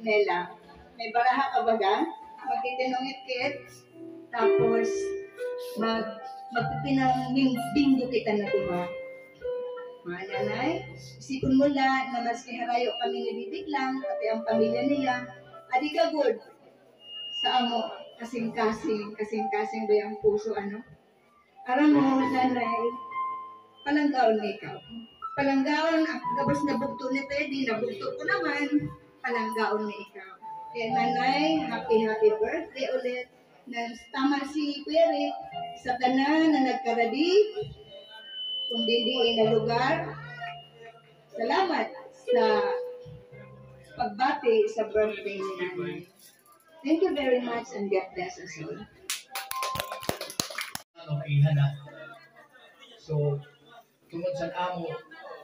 Nela. May baraha ka baga? Magtitinongit kit. Tapos, magpipinang bingo kita na diba? Mga nanay, isipon mo lang na mas harayo kami ni Bibig lang, pati ang pamilya niya. Adi ka good. Sa amo, kasing-kasing ba yung puso, ano? Aram mo, nanay, palanggaon na ikaw. Palanggaon, gabas na bugto ni Teddy, nabugto ko naman, palanggaon na ikaw. Kaya nanay, happy birthday ulit. Na tama si Kuya sa tanan na nagkaradi, kung hindi na lugar. Salamat sa pagbati sa birthday ni nanay. Thank you very much and God bless us all. Okay na. So, tungod sa amo,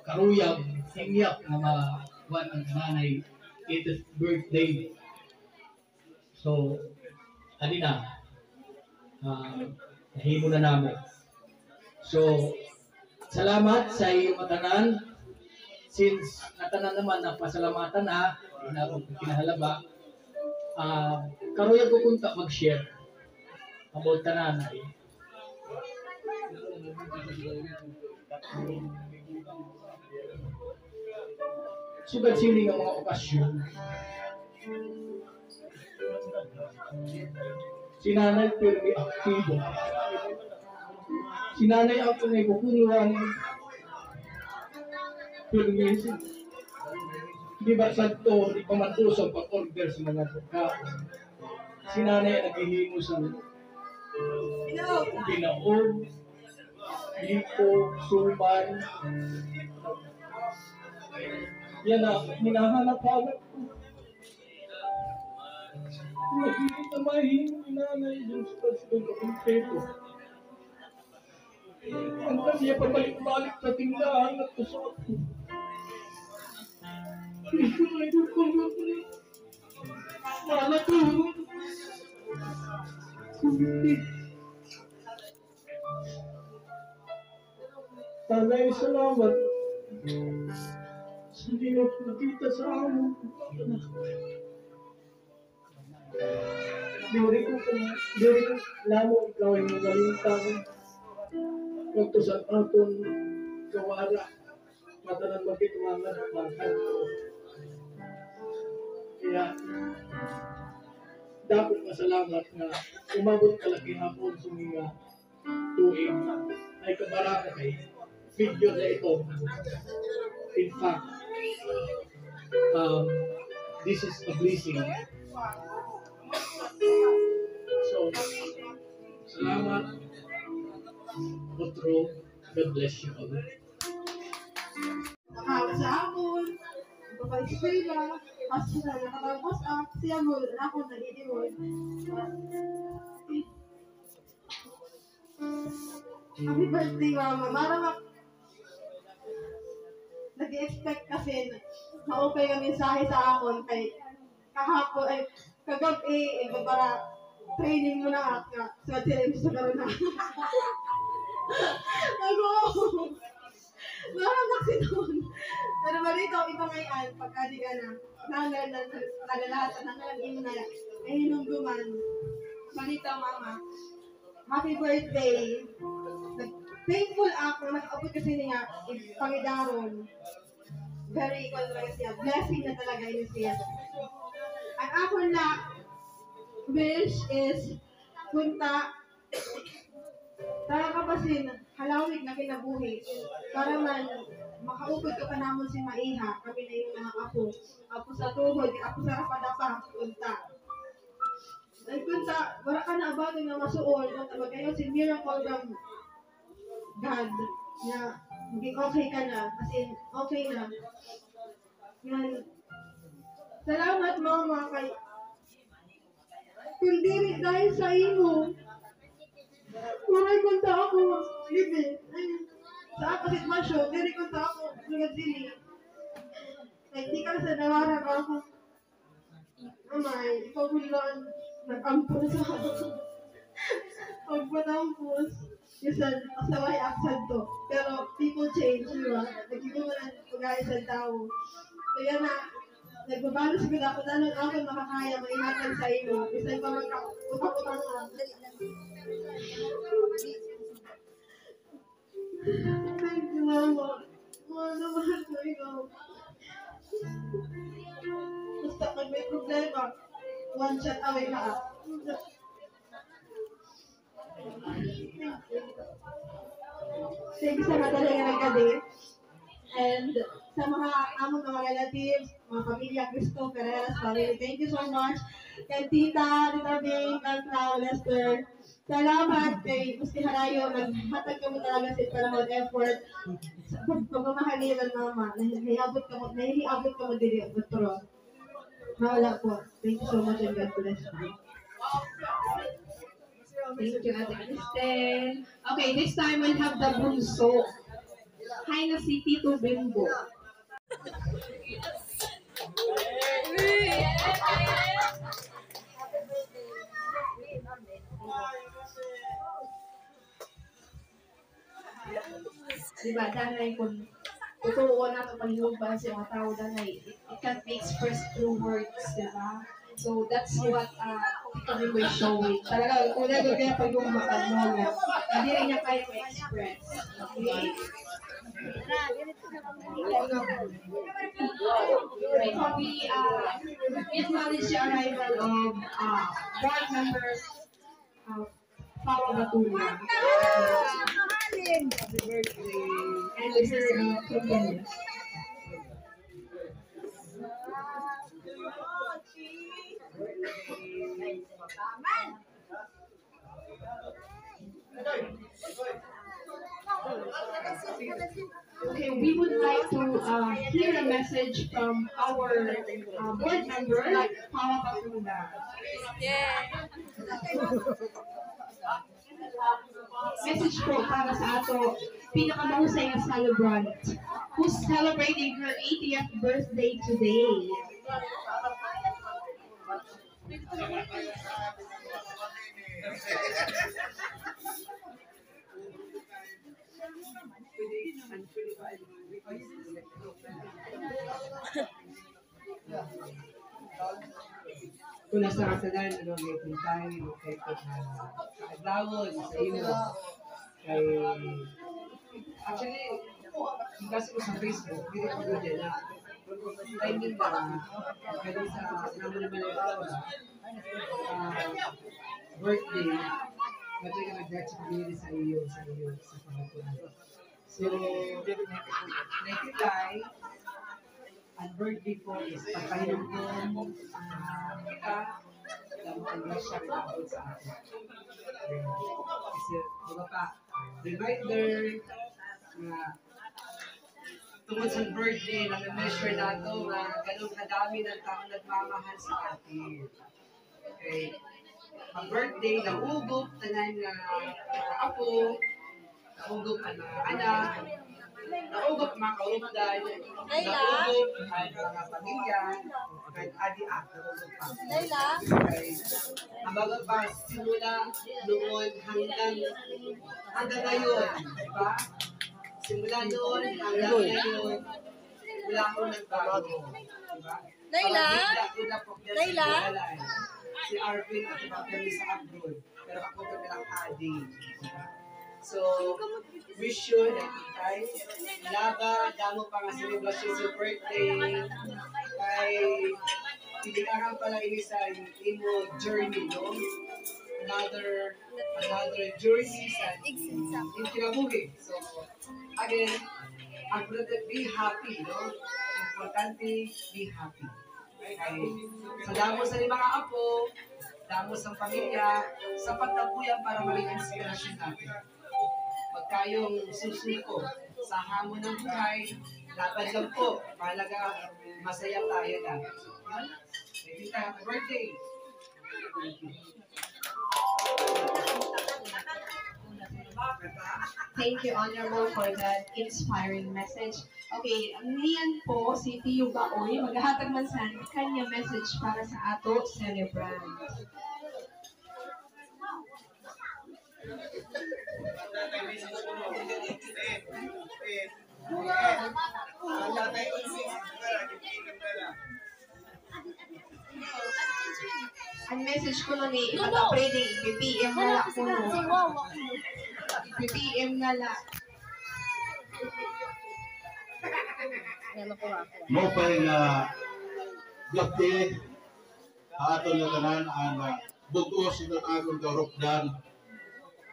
karuyag, hingyak na makuha ng nanay 80th birthday. So, halina, nahimo na namin. So, salamat sa iyong matanan. Since natanan naman na pasalamatan na, kinahalaba, karuyag ko kunta mag-share about tananay. Sugat sini ng mga okasyon. Si nanay pero may aktibo. Si nanay ako may kukunuhan. Pero may di ba sa ito, di pa matusang pag-order sa mga pagkaon. Si nanay naghihimo sa pinaog, liko, suman. Yan na, hinahanap-hanap ko. Nakikita mahihimo ni nanay yung spasyon kakumpleto. Ang kanya pabalik-balik sa tindahan at kusot ko. Wala ko. Tanay, salamat. Hindi na nakita sa amo. Diri ko, lamo ikaw ay magalintang. Nagtusan aton kawara. Matanan magkitumangan at mahal ko. Kaya, dapat masalamat na umabot kalaki hapon sa mga tuig ay kabaraka kay video na ito. In fact, this is a blessing. So, salamat. Otro, God bless you all. Nakawa sa amon, kapag-eskwela, hospital, nakapag-post up, siya mo, ako nag-iiwan. Happy birthday, mama. Marang nag-expect kasi na-okay ang mensahe sa amon kay kahapon, ay kagabi, para training mo na ka sa challenge sa karoon na. Ako, marang kasi doon. Pero malito, ipangayan, pagka di ka na, nagalalahat, nangalan mo na, ay hinungguman. Malito, mama. Happy birthday. Thankful ako na nakaabot kasi niya, Pangidaron. Very equal talaga siya. Blessing na talaga yun siya. Ang ako na wish is punta kapasin, halawig na kinabuhi. Para man, makaupod ka pa naman si Maiha. Kami na yung mga apo. Apo sa tuhod, apo sa rapadapa, punta. Nagpunta, wala ka na abado na masuol. Nagtawag kayo si Miracle from God na maging okay ka na. Kasi okay na. Yan. Salamat mama kay kung diri dahil sa imo. Maray kunta ako. Libe. Sa ako sitwasyon, diri kunta ako. Lugad dili. Kaya di ka sa nawarag ako. Amay, ikaw bulan. Nag-ampos ako. Pagpatampos. Minsan, asaway aksan to. Pero people change, di ba? Nag-iba mo lang pag-ayos ang tao. Kaya na, Nagbabalos ko na kung anong ako makakaya maihatag sa iyo. Bisan pa magkakutang-utang na. Thank you, Mama. Mama, mahal ko ikaw. Basta pag may problema, one shot away ka. Thank you sa mga talaga nagkadi. And sa mga among mga relatives, mga pamilya Cristo Perez family, thank you so much. Kay Tita Bing, Clau, Lester, salamat kay Musti Harayo, naghatag ka mo talaga sa panahon effort. Sa pagmamahali ng mama, nahihiabot ka mo dili, Butro. Mawala po. Thank you so much and God bless you. Thank you, Ate Kristen. Okay, this time we'll have the bunso. Hi na si Tito Bimbo. Diba, danay kung tutuo na ito panlubas yung mga tao danay, it can't be expressed through words, diba? So that's what Tito Bimbo is showing. Talaga, una ko kaya pag yung makanola, hindi rin niya kaya ma-express. Okay? Right, so we acknowledge the arrival of board members of Papa Batula. Happy birthday. And her companions. Okay, we would like to hear a message from our board member, Paula Batula. Message po para sa ato pinakamahusay na celebrant who's celebrating her 80th birthday today. Kung nasa kasalan, may pintay, may kaadlawon sa iyo. Kay, actually, kasi ko sa Facebook, hindi ko doon dyan na timing ka, kaya sa naman naman ito, birthday, ba't ka nag-date sa community sa iyo, sa pangatuan. So, nakikitay, ang birthday ko is pagpahinom ko kita ang grasya na abot sa akin. Kasi, diba pa, reminder na tungkol sa birthday, na-measure na ito na ganun kadami ng taong nagmamahal sa atin. Okay. Ang birthday, naugop, tanan na apo, naugop ang anak, naugop mga kaugdan, naugop ang mga pamilya, at adi-ak, naugop pa. Okay. Ang bago pa, simula noon hanggang ngayon, diba? Simula noon hanggang ngayon, wala akong nagbago. Diba? Layla? Si Arvin at kami sa abroad, pero ako kami lang adi. Diba? So, wish you na itay. Laba, damo pa nga celebration sa birthday. Kay, pinikaran pala ini sa imo journey, no? Another journey sa in kinabuhi. So, again, ang be happy, no? Importante, be happy. Okay? So, damo sa mga apo, damo sa pamilya, sapat na po yan para maging inspirasyon natin. Pag kayong susuko sa hamon ng buhay, dapat lang po, mahalaga, masaya tayo lang. Thank you, happy birthday! Thank you, Honorable, for that inspiring message. Okay, niyan po si Tio Baoy, maghahatag man sa kanya message para sa ato celebrant. At pwede, i-PM na lang po. I-PM na lang. Mo pa nga gati aton nga tanan ang bugos ito agon karopdan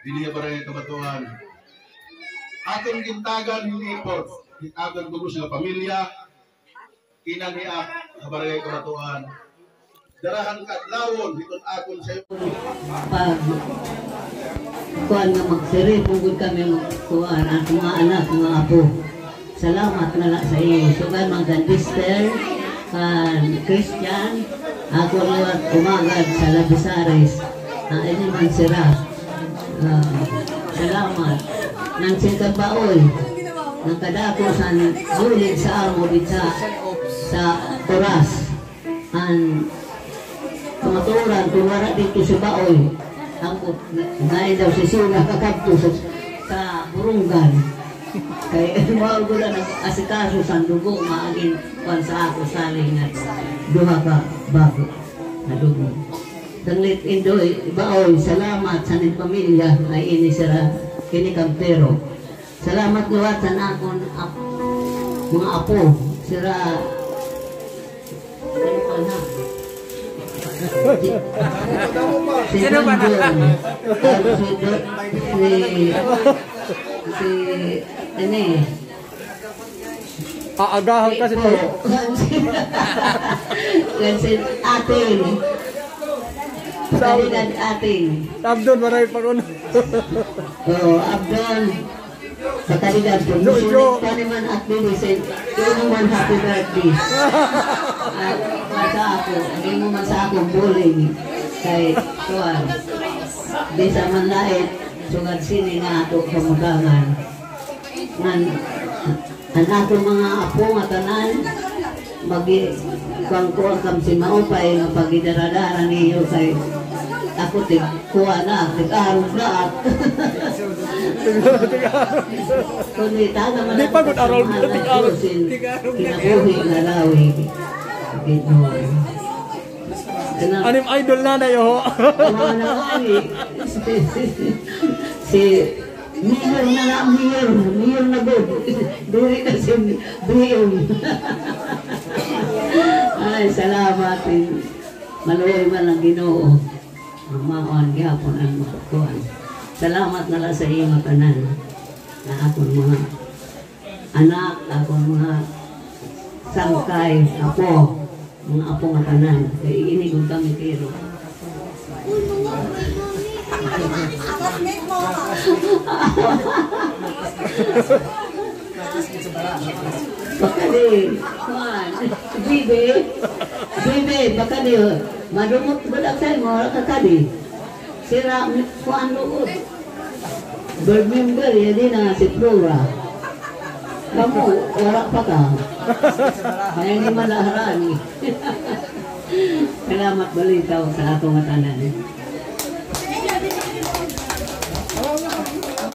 dinhi barangay Kabatuan. Aton gintagan yung effort aton bugos nga pamilya kinaniak sa barangay Kabatuan. Darahan kadlawon iton aton sa pag kuan nga magsiri pugod kami magkuan ang mga anak, mga apo. Salamat na lang sa iyo. Sugan mga Dister, Christian, ako liwat umagad sa Labisares. Ini man sira. Salamat. Nang singkabaoy, nang kadako sa bulig sa amo sa oras. Ang kamaturan, kung wala dito sa baoy, ang nain daw si Sina kakabto sa burunggan. Kaya mga gula nag-asikaso sa dugo, maaging kwan sa ako saling at duha ka bago na dugo. Tanglit indoy, baoy, salamat sa ning pamilya ay ini sira, ini kampero. Salamat luwat sa nakon mga apo, sira, ano ka na? Si ini aagahan kasi to. Kasi ating Kalidad ating Abdon maray pa ron. Abdon sa kalidad ko sulit pa naman at bilisin yung naman happy birthday at masa ako hindi mo man sa akong bullying kay tuwan di sa manlait sugad sini nga ato kamudangan nan ang ato mga apo nga tanan magi kangkuan kam si maupay nga pagidaradara niyo kay ako kuha na tig-arog na at kundi taga man di pagod araw na tig-arog kinabuhi na lawi anim idol na yo si Mayor na lang, mayor na good. Duri kasi biyong. Ay, salamat. Maluoy man ang Ginoo. Ang maon, gihapon ang makakuan. Salamat na lang sa iyo tanan. Na akong mga anak, akong mga sangkay, apo. Mga apo nga tanan. Kaya inigod kami tiro. Baka di, bibe, baka di, madumot budak tayo mo, kakadi. Sira, kuan lukod. Board member, yan na si Flora. Kamu, wala pa ka. Kaya hindi malaharani. Salamat balitaw sa atong matanan.